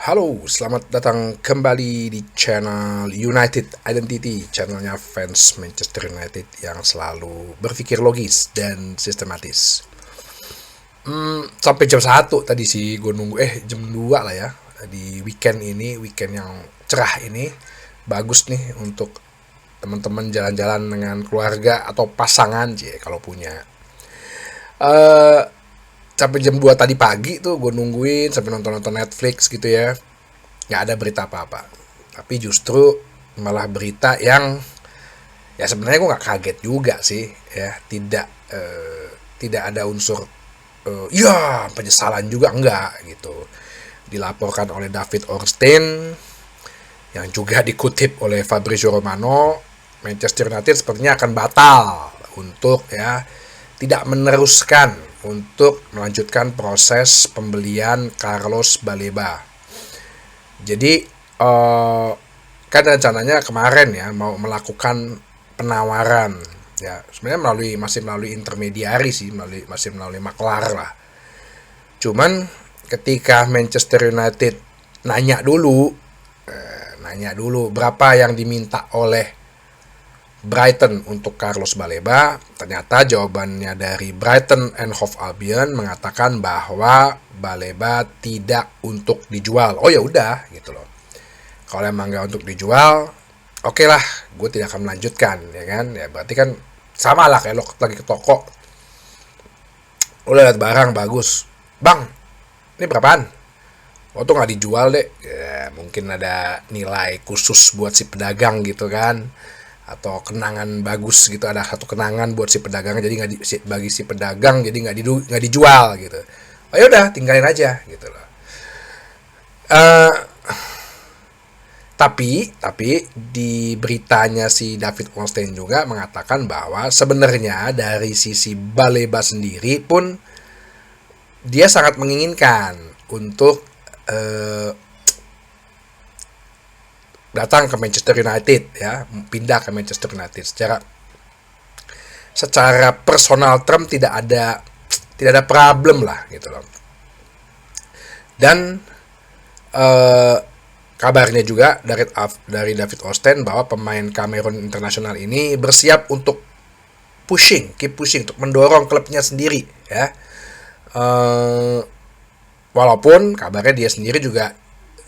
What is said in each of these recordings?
Halo, selamat datang kembali di channel United Identity, channelnya fans Manchester United yang selalu berpikir logis dan sistematis. Sampai jam 1 tadi sih gue nunggu, jam 2 lah ya, di weekend ini, weekend yang cerah ini, bagus nih untuk teman-teman jalan-jalan dengan keluarga atau pasangan sih kalau punya. Eh Sampai jam 2 tadi pagi tuh gue nungguin sampai nonton-nonton Netflix gitu ya. Nggak ada berita apa-apa. Tapi justru malah berita yang ya sebenarnya gue nggak kaget juga sih ya. Tidak ada unsur ya penyesalan juga enggak gitu. Dilaporkan oleh David Ornstein yang juga dikutip oleh Fabrizio Romano, Manchester United sepertinya akan batal untuk ya tidak meneruskan untuk melanjutkan proses pembelian Carlos Baleba. Jadi kan rencananya kemarin ya mau melakukan penawaran ya sebenarnya masih melalui intermediari sih, masih melalui maklar lah. Cuman ketika Manchester United nanya dulu berapa yang diminta oleh Brighton untuk Carlos Baleba, ternyata jawabannya dari Brighton and Hove Albion mengatakan bahwa Baleba tidak untuk dijual. Oh ya udah gitu loh. Kalau emang nggak untuk dijual, oke lah, gue tidak akan melanjutkan, ya kan? Ya berarti kan sama lah kayak lo lagi ke toko, lo lihat barang bagus, bang, ini berapaan? Oh tuh nggak dijual deh, ya, mungkin ada nilai khusus buat si pedagang gitu kan, atau kenangan bagus gitu, ada satu kenangan buat si pedagang jadi bagi si pedagang jadi nggak dijual gitu. Oh ya udah tinggalin aja gitu loh. Uh, tapi di beritanya si David Ornstein juga mengatakan bahwa sebenarnya dari sisi Baleba sendiri pun dia sangat menginginkan untuk datang ke Manchester United ya, pindah ke Manchester United. Secara personal term tidak ada problem lah gitu loh. Dan kabarnya juga dari David Ornstein bahwa pemain Cameroon internasional ini bersiap untuk keep pushing untuk mendorong klubnya sendiri ya. Walaupun kabarnya dia sendiri juga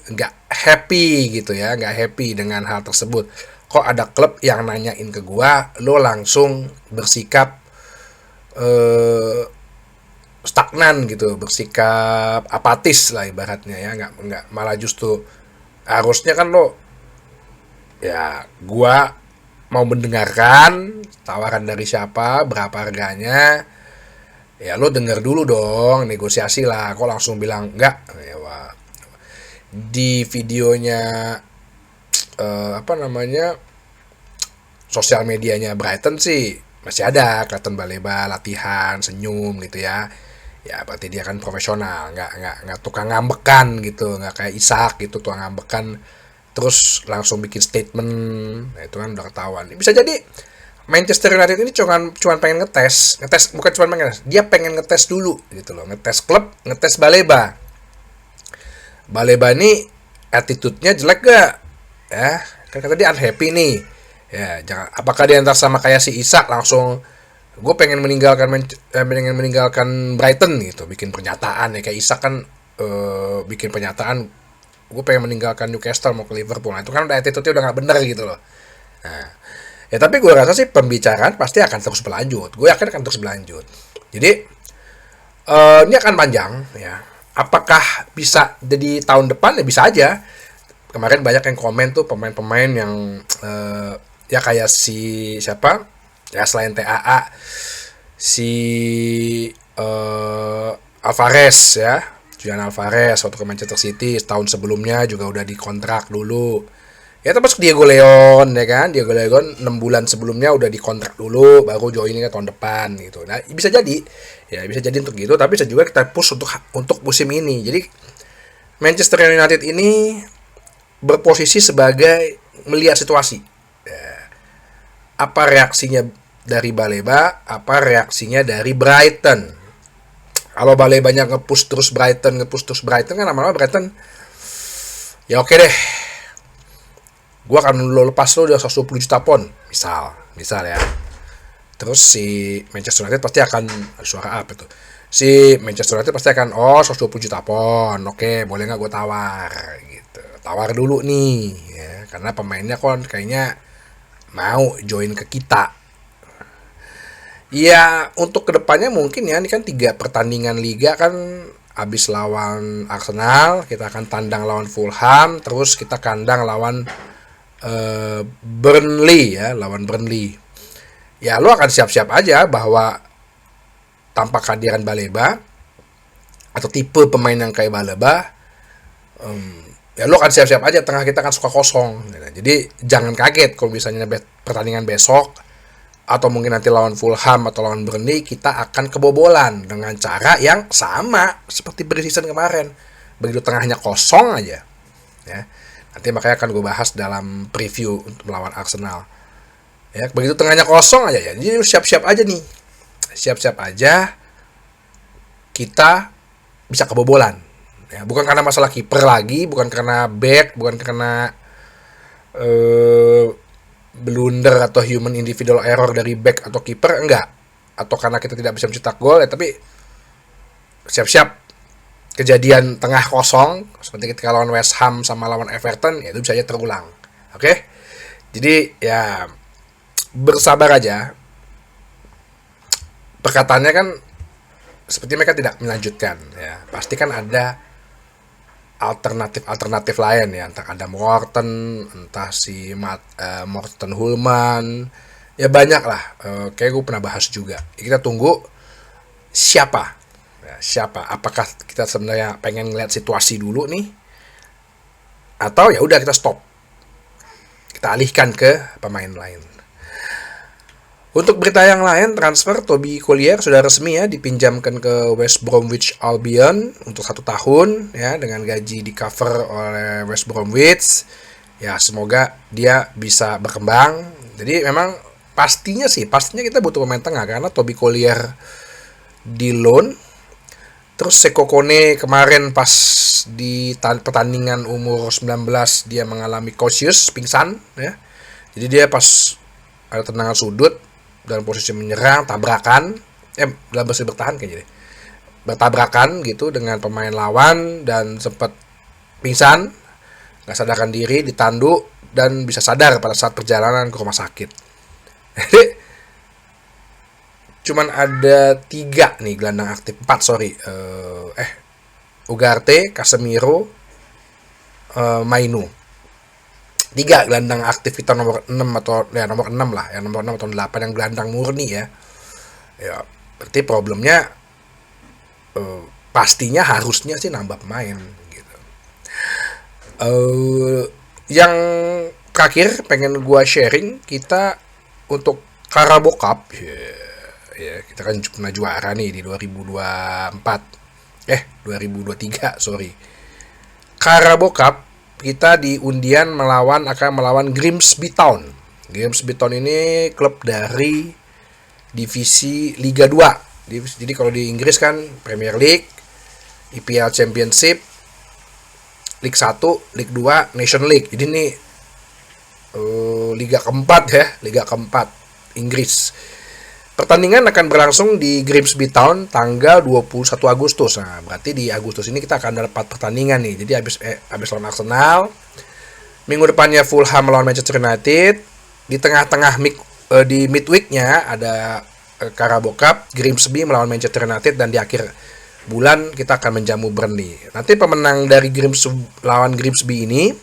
nggak happy gitu ya, nggak happy dengan hal tersebut. Kok ada klub yang nanyain ke gua, lo langsung bersikap stagnan gitu, bersikap apatis lah ibaratnya ya, nggak malah justru harusnya kan lo ya gua mau mendengarkan tawaran dari siapa, berapa harganya, ya lo denger dulu dong, negosiasi lah. Kok langsung bilang enggak ya, wah. Di videonya sosial medianya Brighton sih masih ada kelihatan Baleba latihan senyum gitu ya. Ya berarti dia kan profesional, nggak tukang ngambekan gitu, nggak kayak Isak gitu tukang ngambekan terus langsung bikin statement. Nah, itu kan udah ketahuan. Bisa jadi Manchester United ini cuman pengen ngetes bukan cuman pengen, dia pengen ngetes dulu gitu loh, ngetes klub, ngetes Baleba ini attitude-nya jelek gak ya, kan kata dia unhappy nih ya. Jangan, apakah dia ntar sama kayak si Isak langsung gue pengen meninggalkan Brighton gitu, bikin pernyataan ya kayak Isak kan bikin pernyataan gue pengen meninggalkan Newcastle mau ke Liverpool. Nah, itu kan udah attitude-nya udah nggak bener gitu loh. Nah, ya tapi gue rasa sih pembicaraan pasti akan terus berlanjut, gue yakin akan terus berlanjut. Jadi ini akan panjang ya. Apakah bisa jadi tahun depan? Ya bisa aja. Kemarin banyak yang komen tuh pemain-pemain yang ya kayak si siapa ya selain TAA, si Alvarez ya, Julian Alvarez waktu ke Manchester City tahun sebelumnya juga udah dikontrak dulu. Ya termasuk Diego Leon ya kan, Diego Leon 6 bulan sebelumnya udah dikontrak dulu baru joinnya tahun depan gitu. Nah bisa jadi untuk gitu, tapi bisa juga kita push untuk musim ini. Jadi Manchester United ini berposisi sebagai melihat situasi. Apa reaksinya dari Baleba, apa reaksinya dari Brighton. Kalau Balebanya nge-push terus Brighton kan lama-lama Brighton Ya oke deh, gue akan lo lepas lo udah 120 juta pon, misal ya. Terus si Manchester United pasti akan, ada suara apa tuh, si Manchester United pasti akan, 120 juta pon, oke boleh nggak gue tawar gitu, tawar dulu nih ya, karena pemainnya kan kayaknya mau join ke kita. Ya untuk kedepannya mungkin ya, ini kan 3 pertandingan liga kan, habis lawan Arsenal kita akan tandang lawan Fulham, terus kita kandang lawan Burnley ya, lawan Burnley. Ya lu akan siap-siap aja bahwa tanpa kehadiran Baleba atau tipe pemain yang kayak Baleba, ya lu akan siap-siap aja tengah kita kan suka kosong. Jadi jangan kaget kalau misalnya pertandingan besok atau mungkin nanti lawan Fulham atau lawan Burnley kita akan kebobolan dengan cara yang sama seperti pre-season kemarin. Begitu tengahnya kosong aja ya. Nanti makanya akan gue bahas dalam preview untuk melawan Arsenal. Ya, begitu tengahnya kosong aja ya. Jadi siap-siap aja nih. Siap-siap aja kita bisa kebobolan. Ya, bukan karena masalah kiper lagi, bukan karena back, bukan karena blunder atau human individual error dari back atau kiper, enggak. Atau karena kita tidak bisa mencetak gol ya, tapi siap-siap kejadian tengah kosong seperti ketika lawan West Ham sama lawan Everton, ya itu bisa aja terulang. Oke? Jadi ya bersabar aja. Perkataannya kan seperti mereka tidak melanjutkan ya. Pasti kan ada alternatif lain ya, entah ada Morton, entah si Morten Hulman, ya banyak lah. Kayak gue pernah bahas juga. Kita tunggu siapa, apakah kita sebenarnya pengen ngeliat situasi dulu nih, atau ya udah kita stop, kita alihkan ke pemain lain. Untuk berita yang lain, transfer Toby Collier sudah resmi ya dipinjamkan ke West Bromwich Albion untuk 1 tahun ya, dengan gaji di cover oleh West Bromwich. Ya semoga dia bisa berkembang. Jadi memang pastinya kita butuh pemain tengah karena Toby Collier di loan. Terus Seko Kone kemarin pas di pertandingan umur 19 dia mengalami cosius, pingsan ya. Jadi dia pas ada tendangan sudut dalam posisi menyerang, tabrakan, dalam posisi bertahan kayaknya deh, bertabrakan gitu dengan pemain lawan dan sempat pingsan, nggak sadarkan diri, ditanduk dan bisa sadar pada saat perjalanan ke rumah sakit. Jadi cuman ada 3 nih gelandang aktif, 4 Ugarte, Casemiro, Mainu. 3 gelandang aktif kita nomor 6 atau ya nomor 6 lah, ya nomor 6 atau 8 yang gelandang murni ya. Ya, berarti problemnya pastinya harusnya sih nambah pemain gitu. Yang terakhir pengen gua sharing, kita untuk Carabao Cup ya, kita kan pernah juara nih di 2023 sorry. Carabao Cup kita di undian akan melawan Grimsby Town. Grimsby Town ini klub dari divisi Liga 2. Jadi kalau di Inggris kan Premier League, EPL Championship, League 1, League 2, Nation League. Jadi ini Liga keempat ya, Liga keempat Inggris. Pertandingan akan berlangsung di Grimsby Town tanggal 21 Agustus. Nah, berarti di Agustus ini kita akan ada 4 pertandingan nih. Jadi habis lawan Arsenal, minggu depannya Fulham melawan Manchester United, di tengah-tengah di midweeknya ada Carabao Cup, Grimsby melawan Manchester United, dan di akhir bulan kita akan menjamu Burnley. Nanti pemenang dari lawan Grimsby ini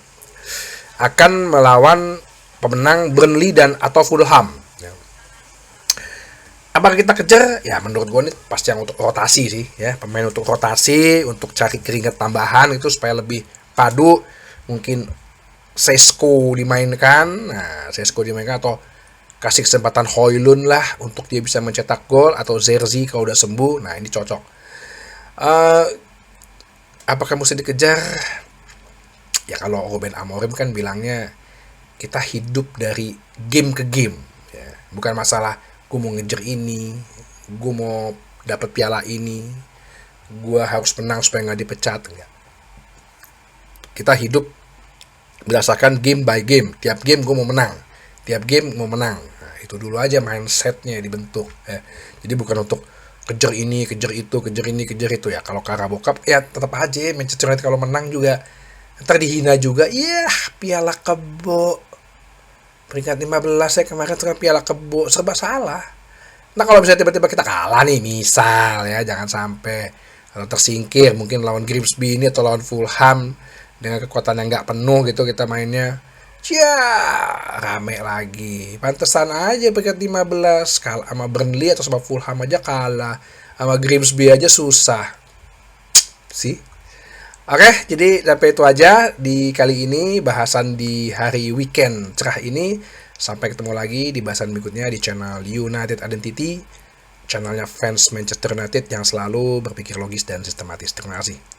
akan melawan pemenang Burnley dan atau Fulham. Apakah kita kejar? Ya menurut gue ini pasti yang untuk rotasi sih ya, pemain untuk rotasi, untuk cari keringat tambahan itu supaya lebih padu. Mungkin Sesko dimainkan, atau kasih kesempatan Højlund lah untuk dia bisa mencetak gol, atau Zerzi kalau udah sembuh. Nah ini cocok. Apakah mesti dikejar? Ya kalau Ruben Amorim kan bilangnya kita hidup dari game ke game ya. Bukan masalah gue mau ngejar ini, gue mau dapat piala ini, gue harus menang supaya nggak dipecat. Enggak. Kita hidup berdasarkan game by game. Tiap game gue mau menang, tiap game mau menang. Nah, itu dulu aja mindsetnya dibentuk ya. Jadi bukan untuk kejar ini, kejar itu, kejar ini, kejar itu ya. Kalau Carabao Cup ya tetap aja Manchester United kalau menang juga ntar dihina juga. Iya, Piala Kebo peringkat 15 ya kemarin tuh Piala Kebo, serba salah. Nah kalau misalnya tiba-tiba kita kalah nih, misal ya, jangan sampai kalau tersingkir mungkin lawan Grimsby ini atau lawan Fulham dengan kekuatan yang nggak penuh gitu kita mainnya, ya rame lagi. Pantesan aja peringkat 15 kalah sama Burnley atau sama Fulham aja kalah, sama Grimsby aja susah sih. Oke, jadi sampai itu aja di kali ini bahasan di hari weekend cerah ini. Sampai ketemu lagi di bahasan berikutnya di channel United Identity, channelnya fans Manchester United yang selalu berpikir logis dan sistematis. Terima kasih.